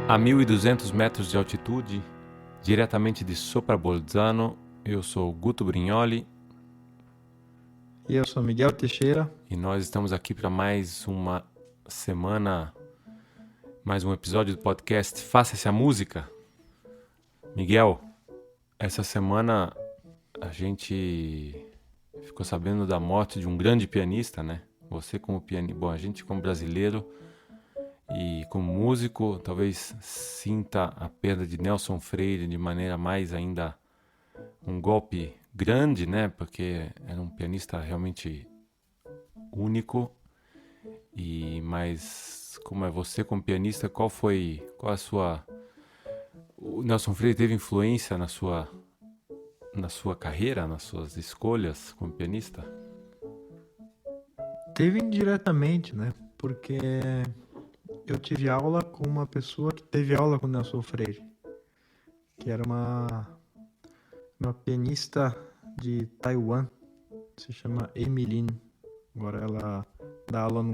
A 1.200 metros de altitude, diretamente de Soprabolzano, eu sou Guto Brignoli. E eu sou Miguel Teixeira. E nós estamos aqui para mais uma semana, mais um episódio do podcast Faça-se a Música. Miguel, essa semana a gente ficou sabendo da morte de um grande pianista, né? Você como pianista, bom, a gente como brasileiro e como músico, talvez sinta a perda de Nelson Freire de maneira mais ainda um golpe grande, né? Porque era um pianista realmente único. Mas como é você como pianista, qual a sua... O Nelson Freire teve influência na sua carreira, nas suas escolhas como pianista? Teve indiretamente, né? Porque eu tive aula com uma pessoa que teve aula com o Nelson Freire, que era uma pianista de Taiwan, se chama Emeline. Agora ela dá aula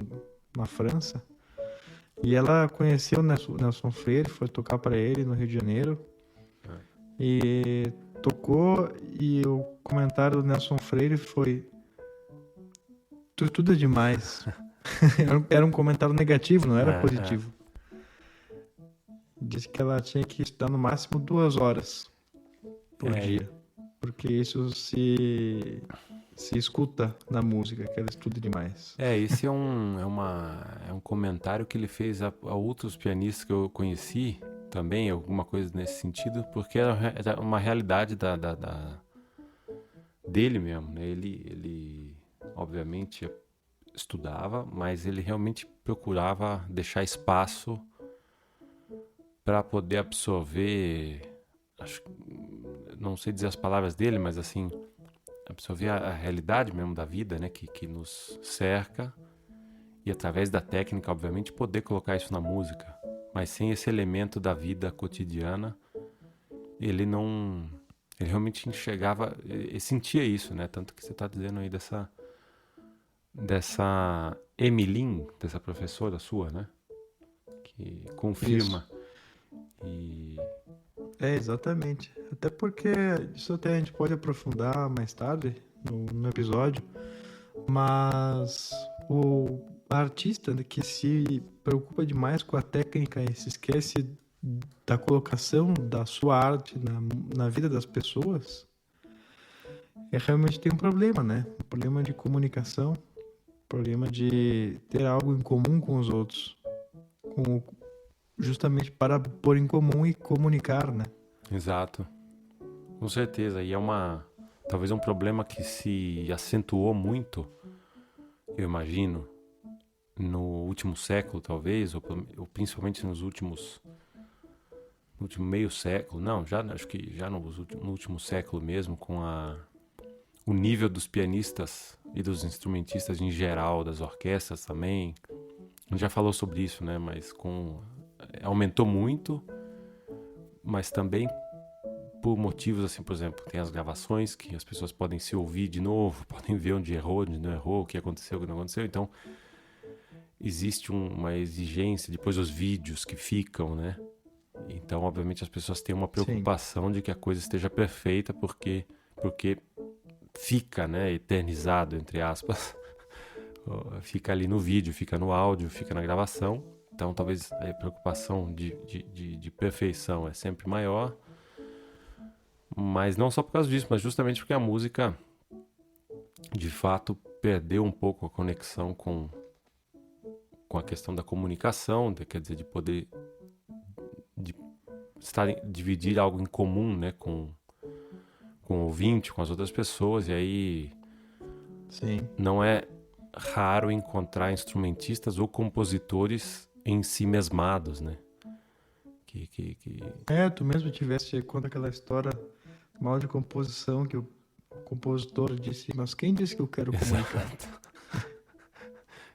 na França. E ela conheceu o Nelson Freire, foi tocar para ele no Rio de Janeiro. E tocou, e o comentário do Nelson Freire foi: tudo é demais. Era um comentário negativo, não era positivo. Disse que ela tinha que estudar no máximo 2 horas por dia, porque isso se escuta na música, que ela estuda demais. Esse é um comentário que ele fez a outros pianistas que eu conheci também, alguma coisa nesse sentido, porque era uma realidade dele mesmo, né? Ele obviamente estudava, mas ele realmente procurava deixar espaço para poder absorver, não sei dizer as palavras dele, mas assim, absorver a realidade mesmo da vida, né, que nos cerca, e através da técnica, obviamente, poder colocar isso na música. Mas sem esse elemento da vida cotidiana, ele realmente enxergava, ele sentia isso, né? Tanto que você está dizendo aí dessa Emeline, dessa professora sua, né? Que confirma. Exatamente. Até porque isso até a gente pode aprofundar mais tarde no episódio, mas o artista que se preocupa demais com a técnica e se esquece da colocação da sua arte na vida das pessoas, realmente tem um problema, né? Um problema de comunicação, um problema de ter algo em comum com os outros, justamente para pôr em comum e comunicar, né? Exato, com certeza. E talvez um problema que se acentuou muito, eu imagino, no último século, talvez, ou principalmente no último meio século. Não, acho que já no último século mesmo, com o nível dos pianistas e dos instrumentistas em geral, das orquestras também. A gente já falou sobre isso, né? Mas aumentou muito, mas também por motivos assim, por exemplo, tem as gravações que as pessoas podem se ouvir de novo, podem ver onde errou, onde não errou, o que aconteceu, o que não aconteceu. Então, existe uma exigência, depois os vídeos que ficam, né? Então, obviamente, as pessoas têm uma preocupação de que a coisa esteja perfeita, porque fica, né, eternizado, entre aspas. Fica ali no vídeo, fica no áudio, fica na gravação. Então, talvez a preocupação de perfeição é sempre maior. Mas não só por causa disso, mas justamente porque a música, de fato, perdeu um pouco a conexão com a questão da comunicação, quer dizer, de poder dividir algo em comum, né, com o ouvinte, com as outras pessoas. E aí não é raro encontrar instrumentistas ou compositores em si mesmados, né? Tu mesmo conta aquela história mal de composição que o compositor disse: mas quem disse que eu quero comunicar?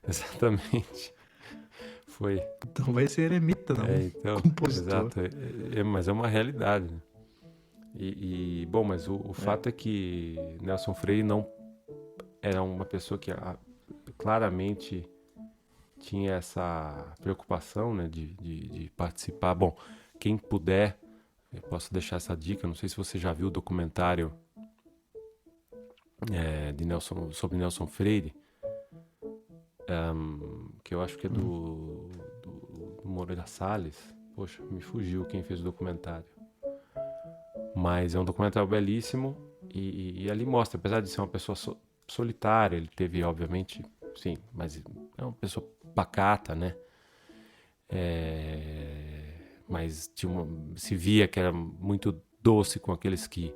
Exatamente. Foi. Então vai ser eremita, não compositor. Exato. Mas é uma realidade, né? Bom, mas o fato é que Nelson Freire não era uma pessoa que claramente tinha essa preocupação, né, de participar. Bom, quem puder, eu posso deixar essa dica. Não sei se você já viu o documentário sobre Nelson Freire, que eu acho que é do Moreira Salles. Poxa, me fugiu quem fez o documentário. Mas é um documentário belíssimo e ali mostra, apesar de ser uma pessoa solitária, ele teve, obviamente, sim, mas é uma pessoa pacata, né? Mas se via que era muito doce com aqueles que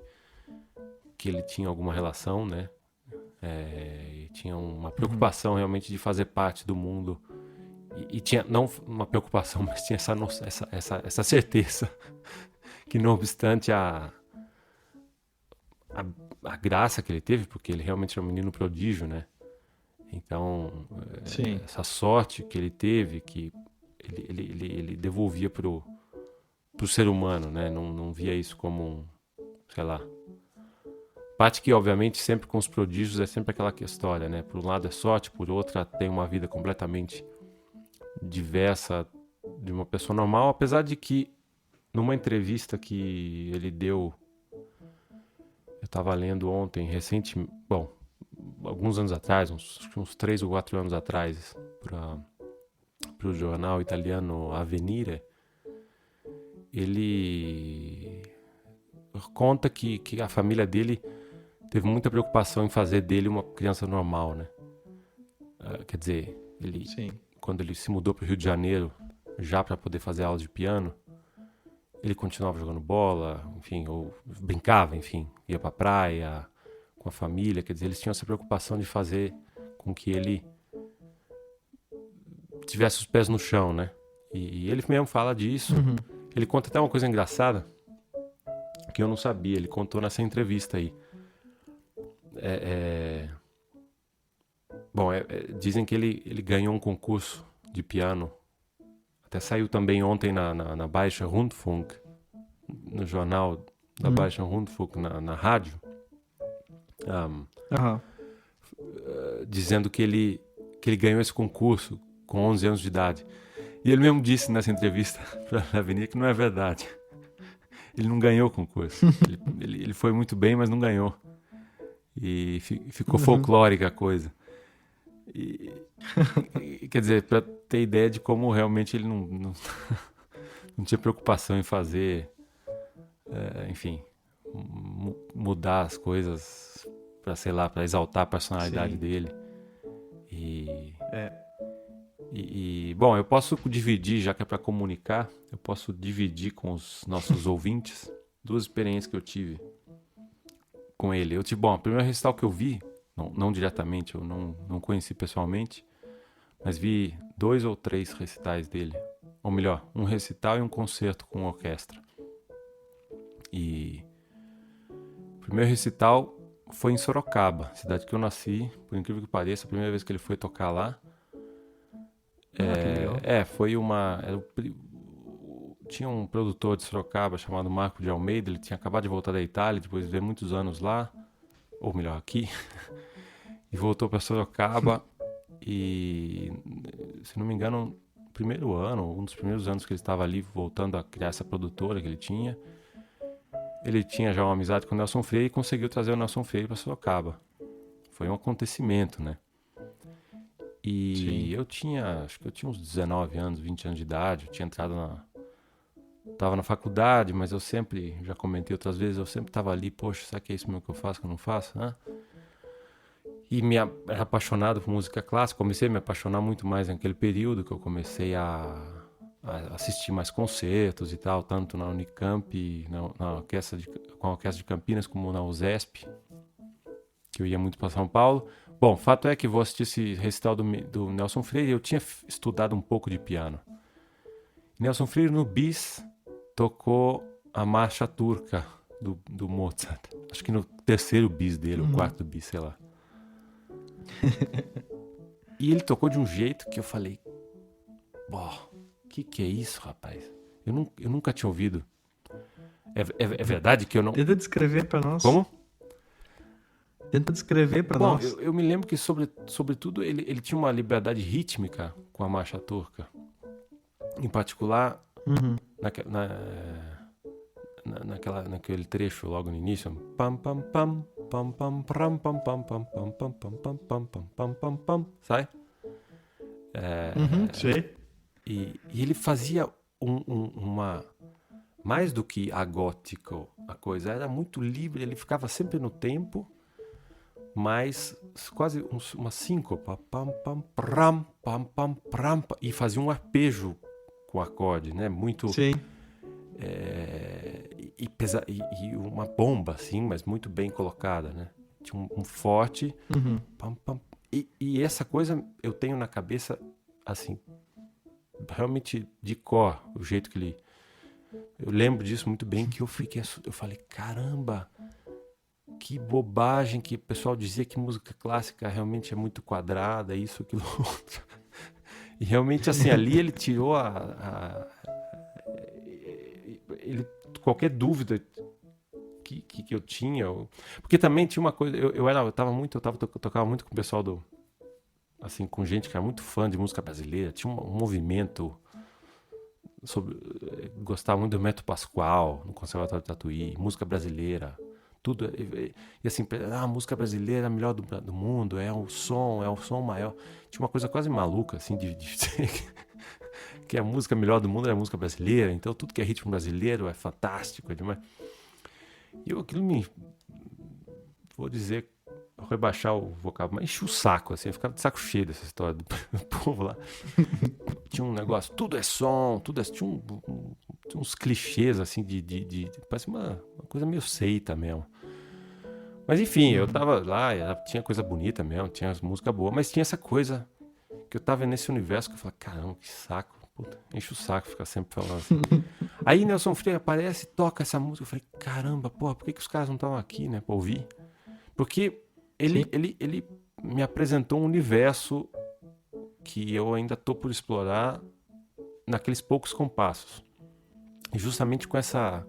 ele tinha alguma relação, né? E tinha uma preocupação realmente de fazer parte do mundo. E tinha, não uma preocupação, mas tinha essa certeza que, não obstante a graça que ele teve, porque ele realmente era um menino prodígio, né? Então, Sim. essa sorte que ele teve, que ele devolvia pro ser humano, né? Não via isso como sei lá. Parte que, obviamente, sempre com os prodígios é sempre aquela história, né? Por um lado é sorte, por outra tem uma vida completamente diversa de uma pessoa normal, apesar de que numa entrevista que ele deu, eu estava lendo ontem, alguns anos atrás, uns 3 ou 4 anos atrás, para o jornal italiano Avvenire, ele conta que a família dele teve muita preocupação em fazer dele uma criança normal, né? Quer dizer, quando ele se mudou para o Rio de Janeiro, já para poder fazer aula de piano, ele continuava jogando bola, enfim, ou brincava, enfim, ia para a praia com a família. Quer dizer, eles tinham essa preocupação de fazer com que ele tivesse os pés no chão, né? E ele mesmo fala disso. Ele conta até uma coisa engraçada que eu não sabia. Ele contou nessa entrevista aí. Dizem que ele ganhou um concurso de piano. Até saiu também ontem na Bayerischer Rundfunk, no jornal da Bayerischer Rundfunk, na rádio, dizendo que ele ganhou esse concurso com 11 anos de idade. E ele mesmo disse nessa entrevista para a Avenida que não é verdade. Ele não ganhou o concurso. ele foi muito bem, mas não ganhou. E ficou folclórica a coisa. Quer dizer, para ter ideia de como realmente ele não tinha preocupação em fazer, enfim, mudar as coisas para, sei lá, para exaltar a personalidade dele. Bom, eu posso dividir, já que é para comunicar, eu posso dividir com os nossos ouvintes 2 experiências que eu tive com ele. A primeira recital que eu vi, não diretamente, eu não conheci pessoalmente, mas vi 2 ou 3 recitais dele. Ou melhor, um recital e um concerto com orquestra. E o primeiro recital foi em Sorocaba, cidade que eu nasci, por incrível que pareça, a primeira vez que ele foi tocar lá. Foi tinha um produtor de Sorocaba chamado Marco de Almeida. Ele tinha acabado de voltar da Itália, depois de viver muitos anos lá, ou melhor, aqui, e voltou para Sorocaba. E, se não me engano, primeiro ano, um dos primeiros anos que ele estava ali voltando a criar essa produtora que ele tinha já uma amizade com o Nelson Freire e conseguiu trazer o Nelson Freire para Sorocaba. Foi um acontecimento, né? E acho que eu tinha uns 19 anos, 20 anos de idade. Eu tinha tava na faculdade, mas eu sempre, já comentei outras vezes, eu sempre tava ali, poxa, será que é isso mesmo que eu faço, que eu não faço, né? E era apaixonado por música clássica. Comecei a me apaixonar muito mais naquele período que eu comecei a assistir mais concertos e tal, tanto na Unicamp, com a Orquestra de Campinas, como na USESP, que eu ia muito para São Paulo. Bom, fato é que vou assistir esse recital do Nelson Freire. Eu tinha estudado um pouco de piano. Nelson Freire, no bis, tocou a marcha turca do Mozart. Acho que no terceiro bis dele, ou quarto bis, sei lá. E ele tocou de um jeito que eu falei, que é isso, rapaz? Eu nunca tinha ouvido. É verdade que eu não... Tenta descrever para nós. Como? Tenta descrever para nós. Eu me lembro que, sobretudo, ele tinha uma liberdade rítmica com a marcha turca. Em particular, Uhum. naquele trecho logo no início, pam pam pam pam pam pam pam pam pam pam pam pam pam pam pam pam pam pam, sai? Uhum, sei. E ele fazia uma mais do que agótico, a coisa era muito livre, ele ficava sempre no tempo, mas quase uma síncopa, pam pam pram pam pam pram, e fazia um arpejo com o acorde, né? Muito Sim. e uma bomba, assim, mas muito bem colocada, né? Tinha um forte. Uhum. Pam, pam. E essa coisa eu tenho na cabeça, assim, realmente de cor, o jeito que ele... Eu lembro disso muito bem, que eu falei, caramba, que bobagem, que o pessoal dizia que música clássica realmente é muito quadrada, isso, aquilo, outro. E realmente, assim, ali ele tirou ele, qualquer dúvida que eu tinha, porque também tinha uma coisa, eu tocava muito com o pessoal assim, com gente que era muito fã de música brasileira, tinha um movimento gostava muito do Método Pascoal no Conservatório de Tatuí, música brasileira, tudo, e assim, a música brasileira é a melhor do mundo, é o som maior, tinha uma coisa quase maluca, assim, de que a música melhor do mundo é a música brasileira, então tudo que é ritmo brasileiro é fantástico, é demais. E aquilo vou dizer, rebaixar o vocábulo, mas enchi o saco, assim, eu ficava de saco cheio dessa história do povo lá. Tinha um negócio, tudo é som, tinha uns clichês, assim, parece uma coisa meio seita mesmo. Mas enfim, eu tava lá, tinha coisa bonita mesmo, tinha as músicas boas, mas tinha essa coisa que eu tava nesse universo que eu falei, caramba, que saco. Puta, enche o saco ficar sempre falando assim. Aí Nelson Freire aparece, toca essa música. Eu falei, caramba, porra, por que os caras não estão aqui, né, pra ouvir? Porque ele me apresentou um universo que eu ainda tô por explorar naqueles poucos compassos. E justamente com essa...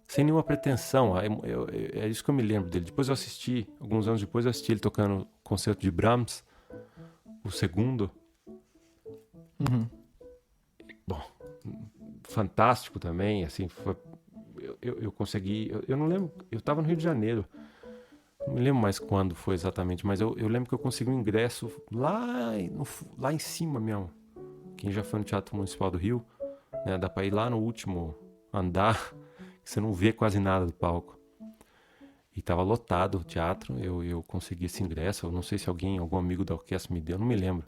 sem nenhuma pretensão. É isso que eu me lembro dele. Depois eu assisti, alguns anos depois eu assisti ele tocando o concerto de Brahms, o segundo. Uhum. Bom, fantástico também, assim, eu consegui, eu não lembro, eu estava no Rio de Janeiro, não me lembro mais quando foi exatamente, mas eu lembro que eu consegui um ingresso lá em cima mesmo. Quem já foi no Teatro Municipal do Rio, né, dá para ir lá no último andar, que você não vê quase nada do palco. E estava lotado o teatro, eu consegui esse ingresso, eu não sei se algum amigo da orquestra me deu, não me lembro.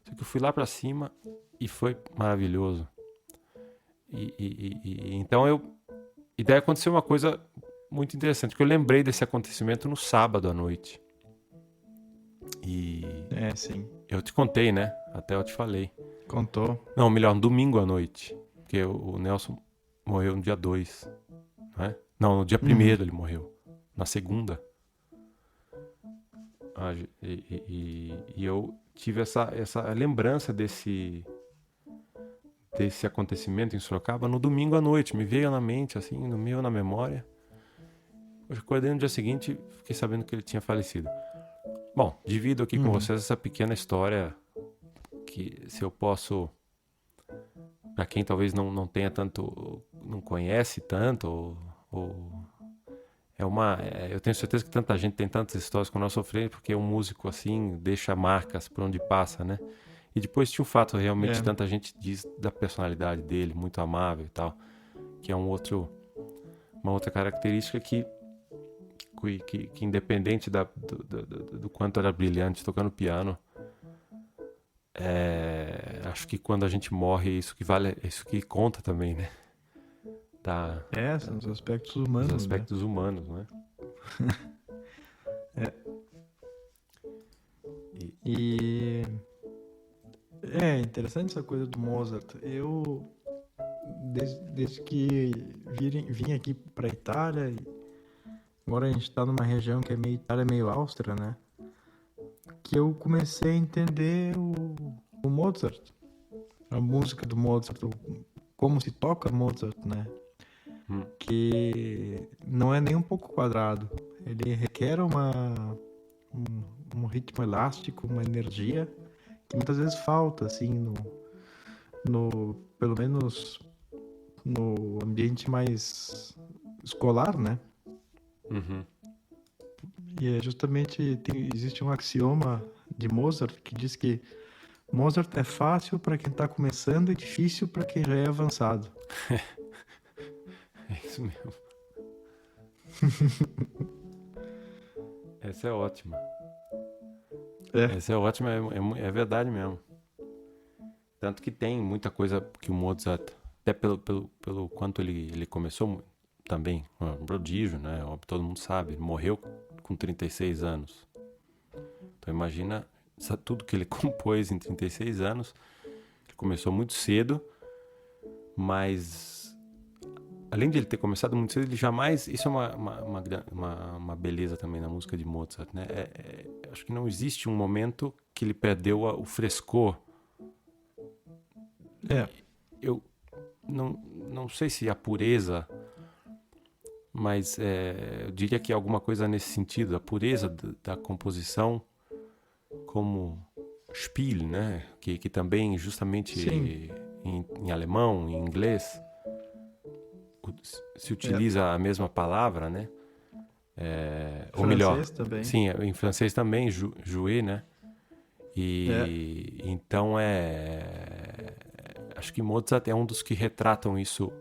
Só que eu fui lá para cima e foi maravilhoso. Então e daí aconteceu uma coisa muito interessante, que eu lembrei desse acontecimento no sábado à noite. E Sim. eu te contei, né? Até eu te falei. Contou. Não, melhor, no domingo à noite. Porque o Nelson morreu no dia 2, né? Não, no dia 1º ele morreu. Na segunda. E eu tive essa lembrança desse acontecimento em Sorocaba no domingo à noite. Me veio na mente, assim, na memória. Eu acordei no dia seguinte, fiquei sabendo que ele tinha falecido. Bom, divido aqui com vocês essa pequena história que, se eu posso, para quem talvez não tenha tanto, não conhece tanto, eu tenho certeza que tanta gente tem tantas histórias com o Nelson Freire, porque um músico assim deixa marcas por onde passa, né? E depois tinha o fato, realmente, tanta gente diz da personalidade dele, muito amável e tal, que é uma outra característica que independente do quanto era brilhante tocando piano, acho que quando a gente morre, isso que conta também, né? São os aspectos humanos, os aspectos humanos, né? E é interessante essa coisa do Mozart. Eu, desde que vim aqui para Itália, e agora a gente está numa região que é meio Itália, meio Áustria, né? Que eu comecei a entender o Mozart, a música do Mozart, como se toca Mozart, né? Que não é nem um pouco quadrado. Ele requer um ritmo elástico, uma energia que muitas vezes falta, assim, pelo menos no ambiente mais escolar, né? Uhum. E é justamente, existe um axioma de Mozart que diz que Mozart é fácil para quem está começando e difícil para quem já é avançado. É isso mesmo. Essa é ótima. É, Essa é ótima, é verdade mesmo. Tanto que tem muita coisa que o Mozart, até pelo quanto ele começou também, um prodígio, né? Óbvio, todo mundo sabe, ele morreu com 36 anos. Então imagina tudo que ele compôs em 36 anos. Ele começou muito cedo, mas além de ele ter começado muito cedo, ele jamais... Isso é uma beleza também na música de Mozart, né? Acho que não existe um momento que ele perdeu o frescor. é, Eu não sei se a pureza, mas eu diria que é alguma coisa nesse sentido, a pureza da composição como Spiel, né? Que também sim, justamente em alemão, em inglês, se é. utiliza a mesma palavra, né? Ou melhor, Francês também. sim, em francês também, jouer, né? É, E então acho que Mozart é um dos que retratam isso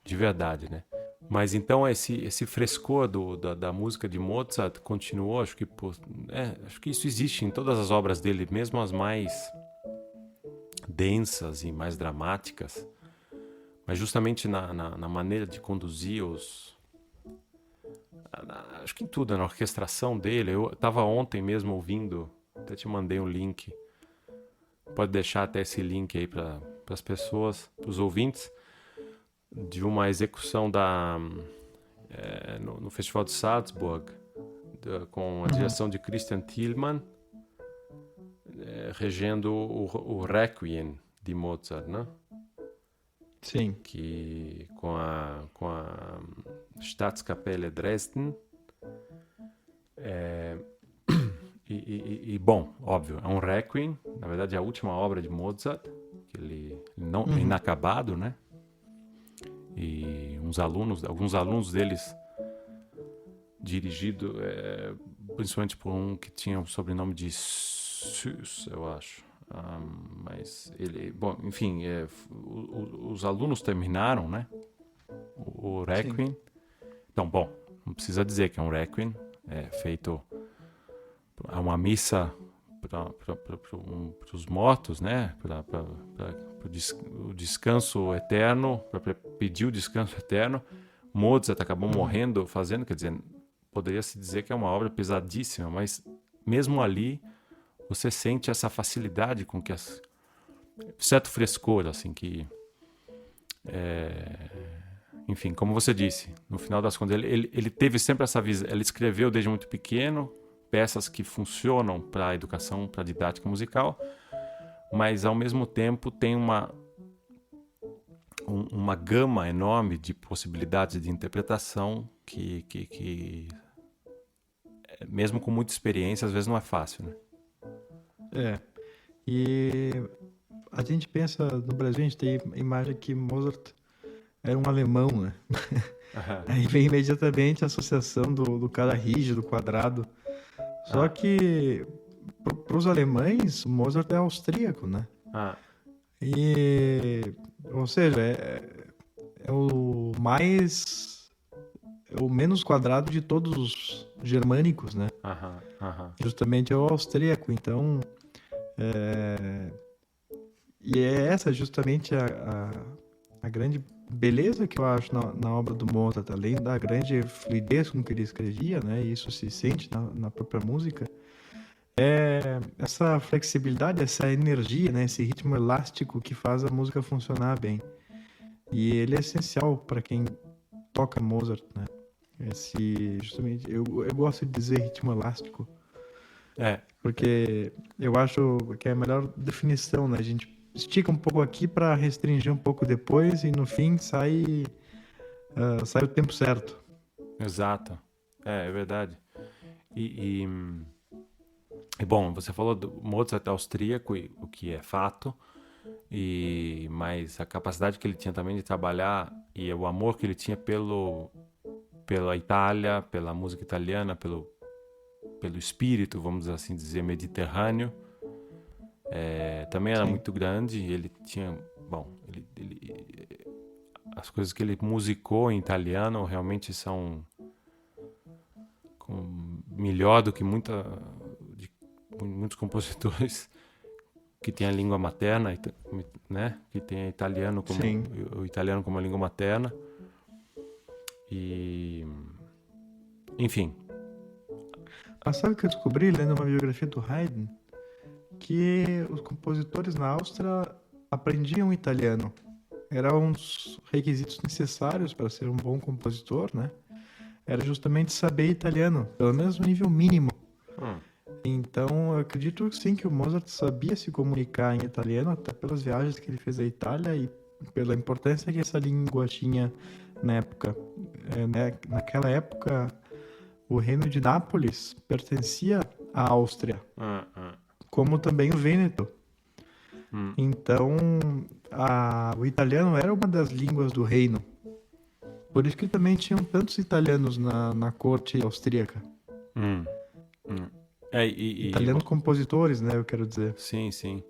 de verdade, né? Mas então esse frescor da música de Mozart continuou, acho que isso existe em todas as obras dele, mesmo as mais densas e mais dramáticas, mas justamente na maneira de conduzir acho que em tudo, na orquestração dele. Eu estava ontem mesmo ouvindo, até te mandei um link, pode deixar até esse link aí para as pessoas, para os ouvintes, de uma execução no Festival de Salzburg, com a uhum, direção de Christian Thielmann, regendo o Requiem de Mozart, né? sim, Que com a Staatskapelle Dresden. Bom, óbvio, é um Requiem, na verdade é a última obra de Mozart, que ele não é uhum, inacabado, né? E alguns alunos deles dirigido principalmente por um que tinha o sobrenome de Süß, eu acho. Mas ele, bom, enfim, os alunos terminaram, né? O sim, Requiem. Então, bom, não precisa dizer que é um Requiem, feito a uma missa para os mortos, né? Para o descanso eterno, para pedir o descanso eterno. Mozart acabou uhum, morrendo fazendo, quer dizer, poderia se dizer que é uma obra pesadíssima, mas mesmo ali você sente essa facilidade com que certo frescor, assim, que enfim, como você disse, no final das contas ele teve sempre essa visão, ele escreveu desde muito pequeno peças que funcionam para a educação, para a didática musical, mas ao mesmo tempo tem uma gama enorme de possibilidades de interpretação que mesmo com muita experiência, às vezes não é fácil, né? é. E a gente pensa, no Brasil, a gente tem a imagem que Mozart era um alemão, né? Aí vem imediatamente a associação do cara rígido, quadrado. Só Ah, que para os alemães, Mozart é austríaco, né? ah, E, ou seja, é o mais, é o menos quadrado de todos os germânicos, né? aham, aham. Justamente é o austríaco. Então, e é essa justamente a grande beleza que eu acho na obra do Mozart, além da grande fluidez com que ele escrevia, né? E isso se sente na própria música. É essa flexibilidade, essa energia, né? Esse ritmo elástico que faz a música funcionar bem. E ele é essencial para quem toca Mozart, né? Justamente, eu gosto de dizer ritmo elástico, É, porque eu acho que é a melhor definição, né? A gente estica um pouco aqui para restringir um pouco depois e no fim sai o tempo certo. exato. É verdade. E E bom, você falou do Mozart austríaco, o que é fato, mas a capacidade que ele tinha também de trabalhar e o amor que ele tinha pela Itália, pela música italiana, pelo espírito, vamos assim dizer, mediterrâneo, também era Sim. muito grande. Ele tinha, bom, as coisas que ele musicou em italiano realmente são melhor do que muitos compositores que têm a língua materna, né? Que tem Sim. o italiano como a língua materna. E, enfim. Mas sabe o que eu descobri lendo uma biografia do Haydn? Que os compositores na Áustria aprendiam italiano. Era um dos requisitos necessários para ser um bom compositor, né? Era justamente saber italiano, pelo menos no nível mínimo. Hum, Então, eu acredito sim que o Mozart sabia se comunicar em italiano, até pelas viagens que ele fez à Itália e pela importância que essa língua tinha na época. Né? Naquela época, o reino de Nápoles pertencia à Áustria, hum, hum, como também o Vêneto. hum, Então, o italiano era uma das línguas do reino. Por isso que também tinham tantos italianos na corte austríaca. hum, hum. Italianos Bom, compositores, né? Eu quero dizer. sim, sim.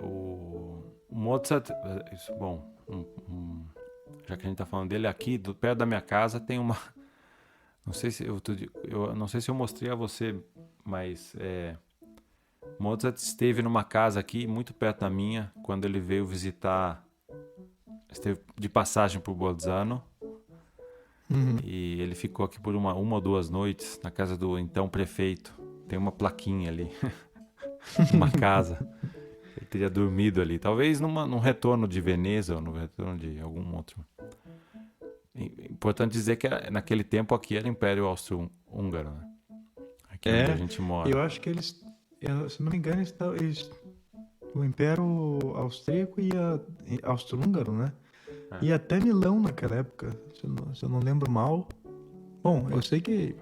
O Mozart, bom, já que a gente está falando dele aqui, perto da minha casa tem uma. Não sei se eu não sei se eu mostrei a você, mas Mozart esteve numa casa aqui muito perto da minha quando ele veio visitar, esteve de passagem por Bolzano Uhum. e ele ficou aqui por uma ou duas noites na casa do então prefeito. Tem uma plaquinha ali, uma casa. Ele teria dormido ali, talvez num retorno de Veneza ou no retorno de algum outro. Importante dizer que naquele tempo aqui era Império Austro-Húngaro, né? Aqui onde a É, gente mora. eu acho que se não me engano, o Império Austríaco e Austro-Húngaro, né? É. E até Milão naquela época, se eu não lembro mal. Bom, eu sei que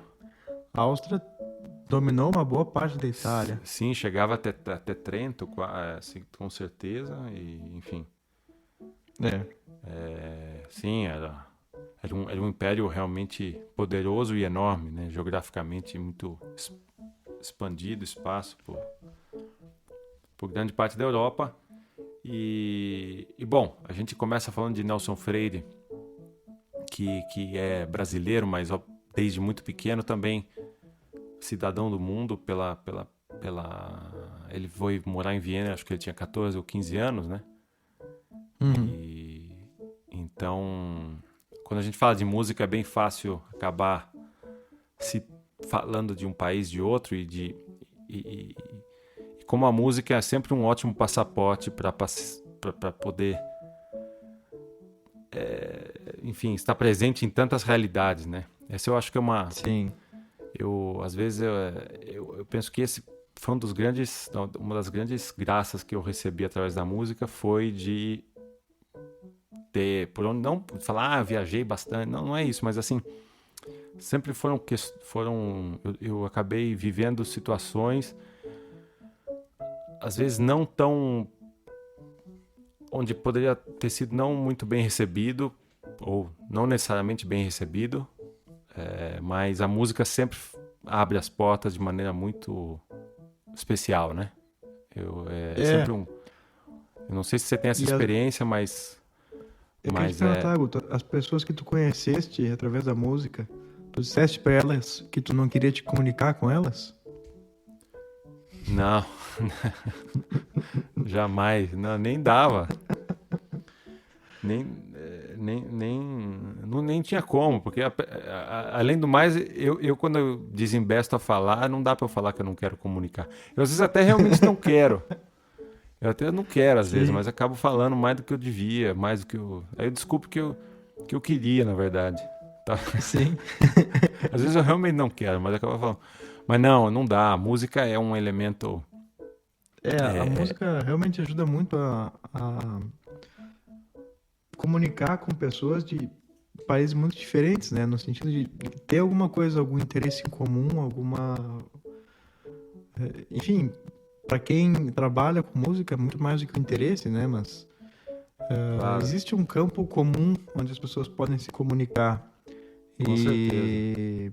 a Áustria dominou uma boa parte da Itália. Sim, chegava até Trento, assim, com certeza, e enfim. É, Sim, era um império realmente poderoso e enorme, né? Geograficamente muito expandido, espaço por grande parte da Europa. Bom, a gente começa falando de Nelson Freire, que é brasileiro, mas desde muito pequeno também cidadão do mundo ele foi morar em Viena, acho que ele tinha 14 ou 15 anos, né? uhum, E então, quando a gente fala de música, é bem fácil acabar se falando de um país, de outro, e como a música é sempre um ótimo passaporte para poder, enfim, estar presente em tantas realidades, né? Essa eu acho que é sim. às vezes eu penso que esse foi uma das grandes graças que eu recebi através da música foi de ter, por onde não falar, viajei bastante, não, não é isso, mas assim, sempre eu acabei vivendo situações, às vezes não tão, onde poderia ter sido não muito bem recebido, ou não necessariamente bem recebido, mas a música sempre abre as portas de maneira muito especial, né? É É, sempre eu não sei se você tem essa e experiência, eu queria te mas perguntar, Guto, as pessoas que tu conheceste através da música, tu disseste pra elas que tu não queria te comunicar com elas? não, jamais, não, nem dava. Nem, nem tinha como, porque além do mais, eu quando eu desembesto a falar, não dá para eu falar que eu não quero comunicar. Eu às vezes até realmente não quero. Eu até não quero às vezes, Sim, mas acabo falando mais do que eu devia, mais do que eu. Aí eu desculpo que eu queria, na verdade. Tá? sim. Às vezes eu realmente não quero, mas acabo falando. Mas não, não dá. A música é um elemento. A música realmente ajuda muito a comunicar com pessoas de países muito diferentes, né? No sentido de ter alguma coisa, algum interesse em comum, alguma Enfim, para quem trabalha com música, é muito mais do que o interesse, né? Mas Claro, existe um campo comum onde as pessoas podem se comunicar com certeza. e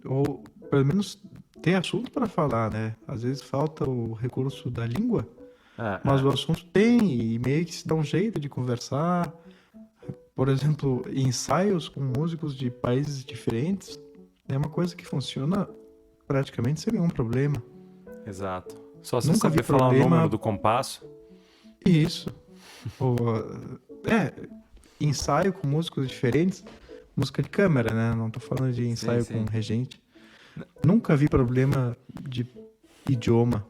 ou pelo menos ter assunto para falar, né? Às vezes falta o recurso da língua, É, mas é. o assunto tem e meio que se dá um jeito de conversar. Por exemplo, ensaios com músicos de países diferentes é uma coisa que funciona praticamente sem nenhum problema. Exato. Só você Nunca vi saber falar o número problema. do compasso. Isso. Ou, é, ensaio com músicos diferentes, música de câmera, né? Não tô falando de Sim, ensaio com sim. regente. Nunca vi problema de idioma,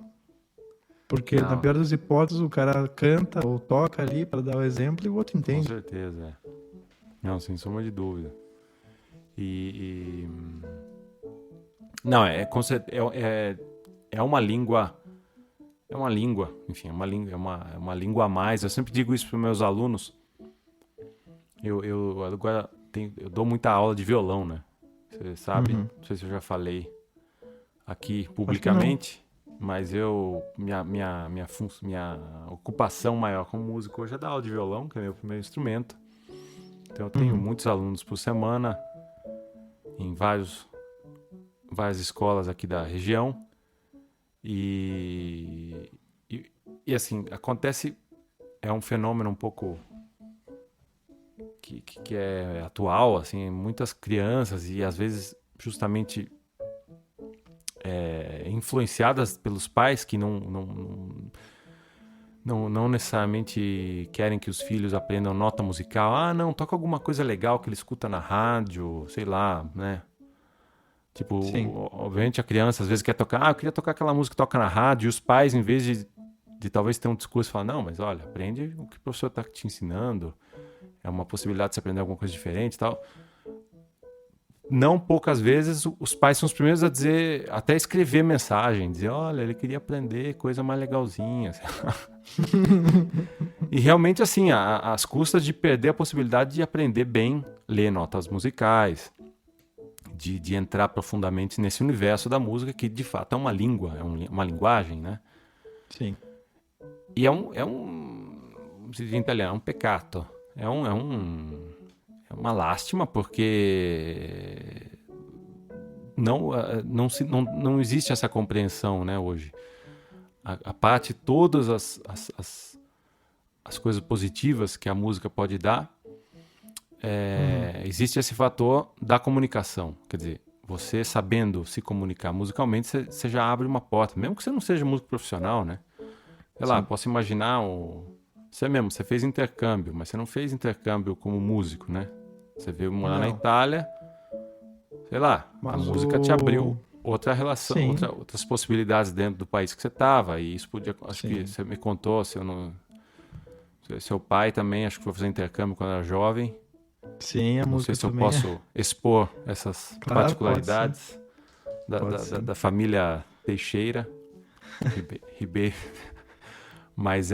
porque na Não, pior das hipóteses o cara canta ou toca ali para dar o exemplo e o outro com entende. certeza. É. Não, sem sombra de dúvida. E, não, é uma língua. É uma língua, enfim, é uma língua a mais. Eu sempre digo isso para meus alunos. Eu agora eu dou muita aula de violão, né? Você sabe? Uhum. Não sei se eu já falei aqui Acho que não. publicamente, mas minha ocupação maior como músico hoje é dar aula de violão, que é meu primeiro instrumento. Então eu tenho Uhum. muitos alunos por semana em várias escolas aqui da região e, e, e assim, acontece, é um fenômeno um pouco que é atual, assim, muitas crianças e às vezes justamente influenciadas pelos pais que não necessariamente querem que os filhos aprendam nota musical. Ah, não, toca alguma coisa legal que ele escuta na rádio, sei lá, né? Sim. Tipo, obviamente a criança às vezes quer tocar, eu queria tocar aquela música que toca na rádio, e os pais, em vez de talvez ter um discurso, falar, não, mas olha, aprende o que o professor está te ensinando, é uma possibilidade de você aprender alguma coisa diferente e tal. Não poucas vezes os pais são os primeiros a dizer, até escrever mensagem, dizer, olha, ele queria aprender coisa mais legalzinha. E realmente, assim, às custas de perder a possibilidade de aprender bem, ler notas musicais, de entrar profundamente nesse universo da música, que de fato é uma língua, uma linguagem, né? Sim. E como se diz em italiano, é um peccato. É uma lástima, porque não existe essa compreensão, né, hoje. A parte, todas as coisas positivas que a música pode dar, Uhum. existe esse fator da comunicação. Quer dizer, você sabendo se comunicar musicalmente, você já abre uma porta, mesmo que você não seja músico profissional, né? Sei lá, Sim. posso imaginar você mesmo, você fez intercâmbio, mas você não fez intercâmbio como músico, né? Você veio morar na Não. Itália, sei lá, a Mas música te o. abriu outra relação, Sim. outras possibilidades dentro do país que você estava, e isso podia, acho que Sim. você me contou, se eu não, seu pai também, acho que foi fazer intercâmbio quando era jovem. Sim, a Não sei música se eu também é. posso expor essas Claro, pode sim. particularidades da, Pode da, da- sim. da família Teixeira, Ribeiro, mas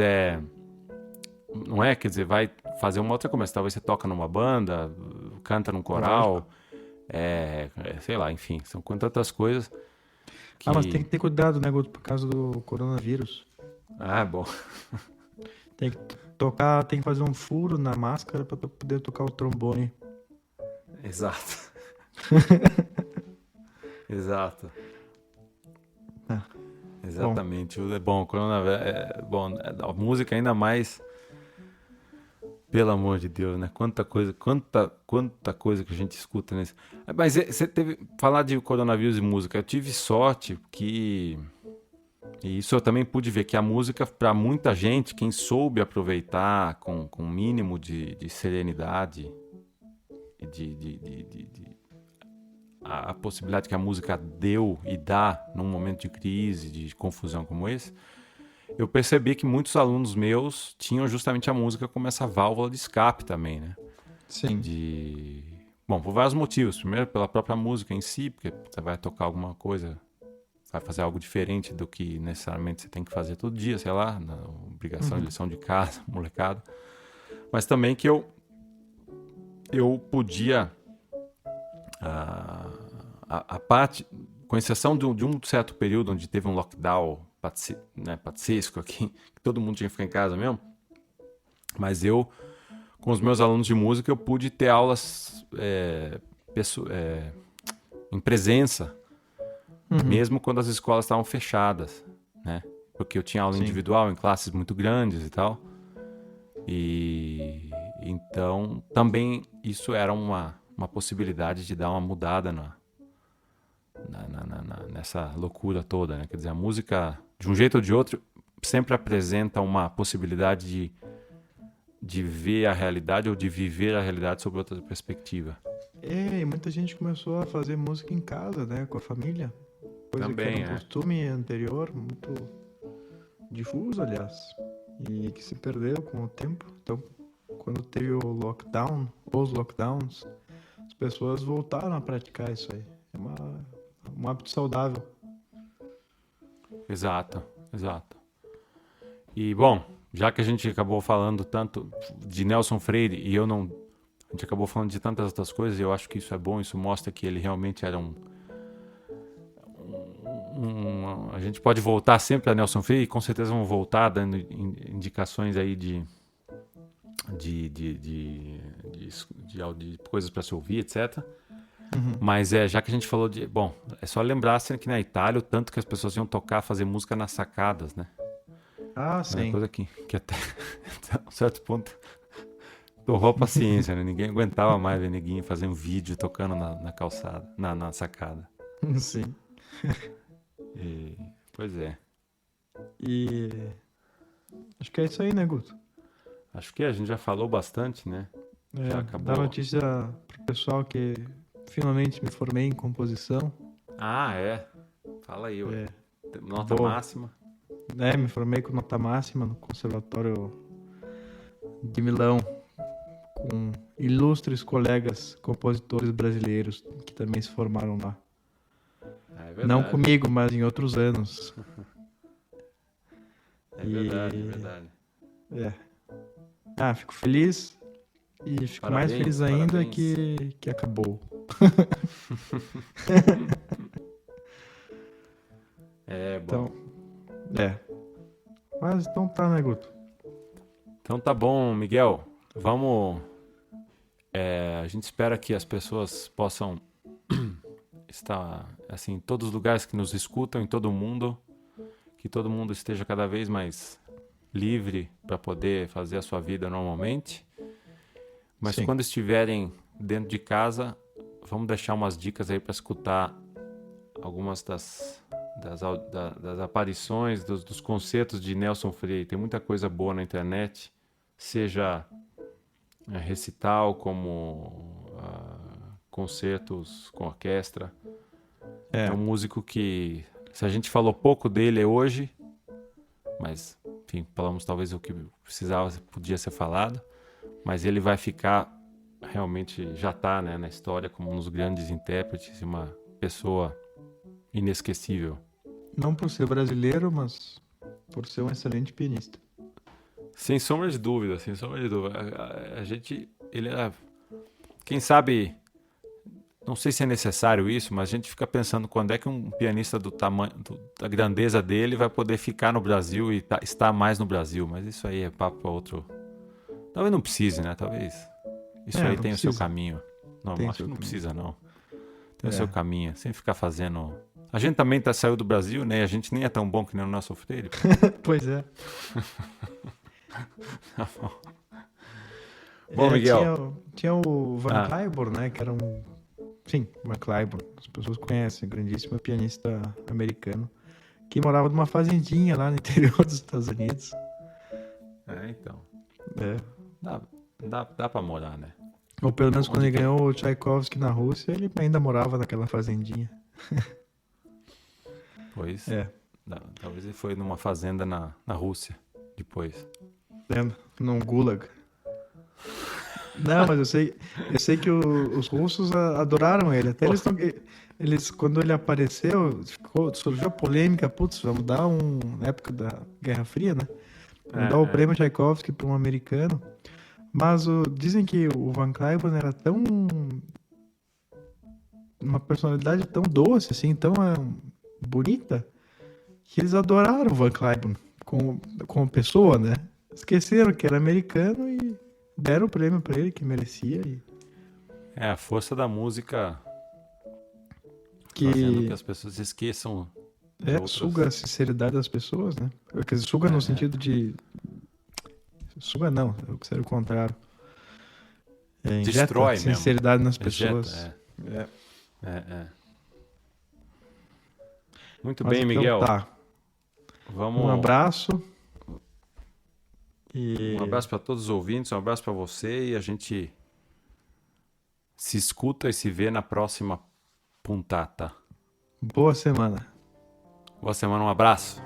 não é, quer dizer, vai fazer uma outra coisa. Talvez você toca numa banda, canta num Lógico. coral, sei lá, enfim, são quantas outras coisas Ah, mas tem que. que ter cuidado, né, Guto, por causa do coronavírus. Ah, bom, Tem que tocar, tem que fazer um furo na máscara pra tu poder tocar o trombone. exato, exato, Ah, bom, exatamente. É bom, bom, a música ainda mais, pelo amor de Deus, né? Quanta coisa que a gente escuta nesse. Mas você teve falar de coronavírus e música. Eu tive sorte que e isso eu também pude ver que a música, para muita gente, quem soube aproveitar com um mínimo de serenidade e a possibilidade que a música deu e dá num momento de crise, de confusão como esse, eu percebi que muitos alunos meus tinham justamente a música como essa válvula de escape também, né? sim. De... Bom, por vários motivos. Primeiro, pela própria música em si, porque você vai tocar alguma coisa, vai fazer algo diferente do que necessariamente você tem que fazer todo dia, sei lá, na obrigação de Uhum. lição de casa, molecada. Mas também que eu podia a parte com exceção de um certo período onde teve um lockdown patético aqui, que todo mundo tinha que ficar em casa mesmo, mas eu, com os meus alunos de música, eu pude ter aulas em presença, mesmo quando as escolas estavam fechadas, né? Porque eu tinha aula Sim. individual em classes muito grandes e tal. E então também isso era uma possibilidade de dar uma mudada nessa loucura toda, né? Quer dizer, a música, de um jeito ou de outro, sempre apresenta uma possibilidade de ver a realidade ou de viver a realidade sob outra perspectiva. E muita gente começou a fazer música em casa, né? Com a família. Coisa Também, que era um costume anterior, muito difuso, aliás. E que se perdeu com o tempo. Então, quando teve o lockdown, os lockdowns, as pessoas voltaram a praticar isso aí. É um hábito saudável. Exato. E, bom, já que a gente acabou falando tanto de Nelson Freire e a gente acabou falando de tantas outras coisas, eu acho que isso é bom, isso mostra que ele realmente era a gente pode voltar sempre a Nelson Freire e com certeza vamos voltar dando indicações aí de coisas para se ouvir, etc. Mas já que a gente falou de... Bom, é só lembrar assim, que na Itália o tanto que as pessoas iam tocar, fazer música nas sacadas, né? Ah, É uma sim. coisa que até a um certo ponto torrou a paciência, né? Ninguém aguentava mais ver neguinho fazendo um vídeo tocando na calçada, na sacada. Sim. Pois é. E acho que é isso aí, né, Guto? Acho que a gente já falou bastante, né? Já acabou. Dar notícia pro pessoal que finalmente me formei em composição. Ah, é. Fala aí, ué. Nota Boa. máxima. Me formei com nota máxima no Conservatório de Milão, com ilustres colegas compositores brasileiros que também se formaram lá. É verdade. Não comigo, mas em outros anos. É verdade. Fico feliz e fico mais feliz ainda que acabou. Bom. Mas então tá, né, Guto? Então tá bom, Miguel. Vamos... a gente espera que as pessoas possam estar assim, em todos os lugares que nos escutam, em todo o mundo, que todo mundo esteja cada vez mais livre para poder fazer a sua vida normalmente. Mas Sim. quando estiverem dentro de casa, vamos deixar umas dicas aí para escutar algumas das aparições, dos concertos de Nelson Freire. Tem muita coisa boa na internet, seja recital, como concertos com orquestra. É um músico que, se a gente falou pouco dele hoje, mas enfim, falamos talvez o que podia ser falado, mas ele vai ficar, realmente já está, né, na história como um dos grandes intérpretes, uma pessoa inesquecível. Não por ser brasileiro, mas por ser um excelente pianista. Sem sombra de dúvida. A gente, ele era, quem sabe, não sei se é necessário isso, mas a gente fica pensando quando é que um pianista do tamanho, da grandeza dele vai poder ficar no Brasil e estar mais no Brasil. Mas isso aí é papo para outro. Talvez não precise, né? Talvez isso aí tenha o seu caminho. Não, acho que não precisa, não. Tem o seu caminho, sem ficar fazendo... A gente também saiu do Brasil, né? A gente nem é tão bom que nem o Nelson Freire. Pois é. Tá bom. Bom, Miguel. Tinha o Van Cliburn, né? Que era um... Sim, Van Cliburn. As pessoas conhecem, grandíssimo pianista americano, que morava numa fazendinha lá no interior dos Estados Unidos. Então. É. Dá pra morar, né? Ou pelo menos quando ele ganhou o Tchaikovsky na Rússia, ele ainda morava naquela fazendinha. Pois. Talvez ele foi numa fazenda na Rússia depois. Num gulag. Não, mas eu sei que os russos adoraram ele. Até eles, quando ele apareceu, surgiu a polêmica, vamos dar na época da Guerra Fria, né? Vamos dar o prêmio Tchaikovsky para um americano. Mas dizem que o Van Cliburn era tão uma personalidade tão doce, assim, tão bonita, que eles adoraram o Van Cliburn como pessoa, né? Esqueceram que era americano e deram o prêmio pra ele, que merecia. É a força da música Que fazendo que as pessoas esqueçam de outras. suga a sinceridade das pessoas, né? Porque suga no sentido de... Suga não, seria o contrário. Injeta Destrói sinceridade nas mesmo. pessoas. É. Muito Mas bem, então Miguel. tá. Vamos... Um abraço. Um abraço para todos os ouvintes, um abraço para você e a gente se escuta e se vê na próxima puntata. Boa semana. Boa semana, um abraço.